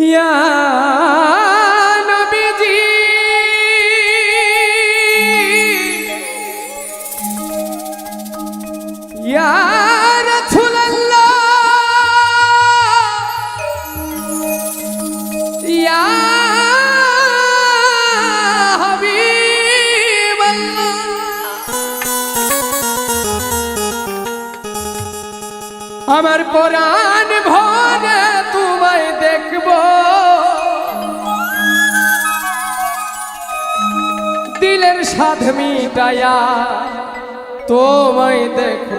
ইয়া নবীজি ইয়া রাসূলুল্লাহ ইয়া হাবিবাল্লাহ আমার পরাণ ভরে তোমায় দেখব দিলের সাধ মিটায়া তোমায় দেখব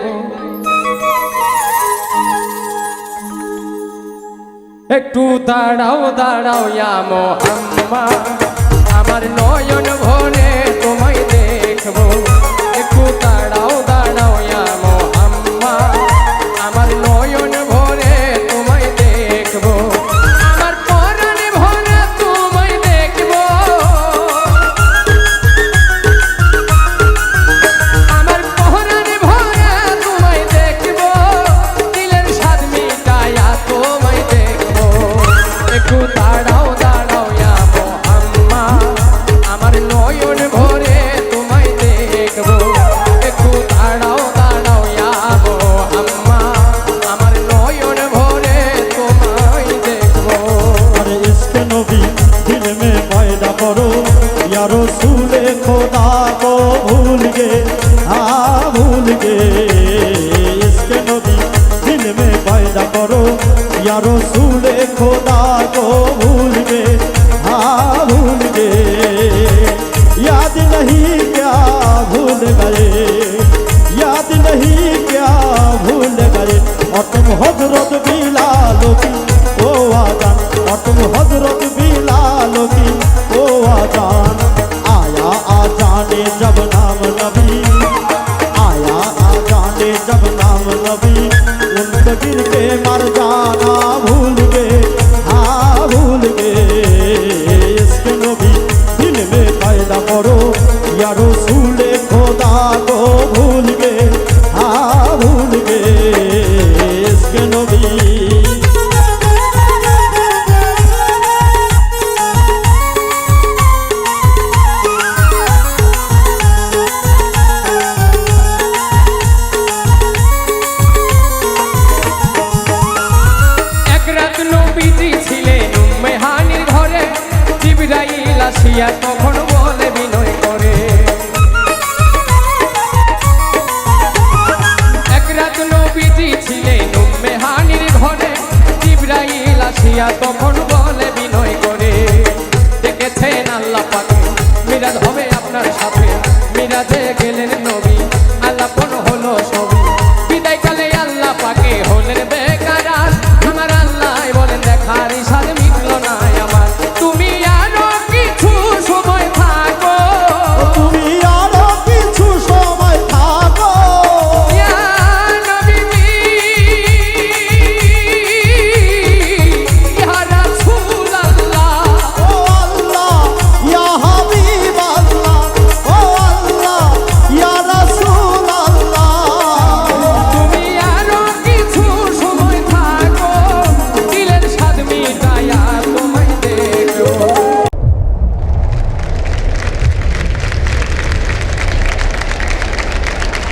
একটু দাঁড়াও দাঁড়াও ইয়া মুহাম্মদ আমার নয়ন ভরে তোমায় দেখব একটু দাঁড়াও দাঁড়াও ইয়া মুহাম্মদ আমার নয়ন ভরে তোমায় দেখব আমার পরাণ ভরে তোমায় দেখব আমার পরাণ ভরে তোমায় দেখব দিলের স্বাদ মিটায়া তোমায় দেখব একটু দাঁড়াও দাঁড়াও ইয়া মুহাম্মদ আমার নয়ন ভরে তোমায় দেখব একটু দাঁড়াও দাঁড়াও ইয়া মুহাম্মদ আমার নয়ন ভরে তোমায় দেখব अरे इश्क नबी दिल में पैदा करो या रसूल खुदा को भूल गए हाँ भूल गए इश्क नबी दिल में पैदा करो या रसूल खुदा को भूल गए हाँ भूल गए याद नहीं क्या भूल गए याद नहीं क्या भूल गए और तुम हजरत बिलालो की ओ आजान और तुम हजरत बिलालो की ओ आजान आया आजाने जब नाम नबी आया आजाने जब नाम नबी उन पे गिर के मर जाना भूल गए हाँ भूल गए इसके नबी दिल में पैदा करो या रसूल खुदा को भूल गए हाँ भूल गए इसके नबी এক রাত নবীজি ছিলেন উম্মে হানির ঘরে জিবরাইল আসিয়া তখন বলে বিনয় করে এক রাত নবীজি ছিলেন উম্মে হানির ঘরে জিবরাইল আসিয়া তখন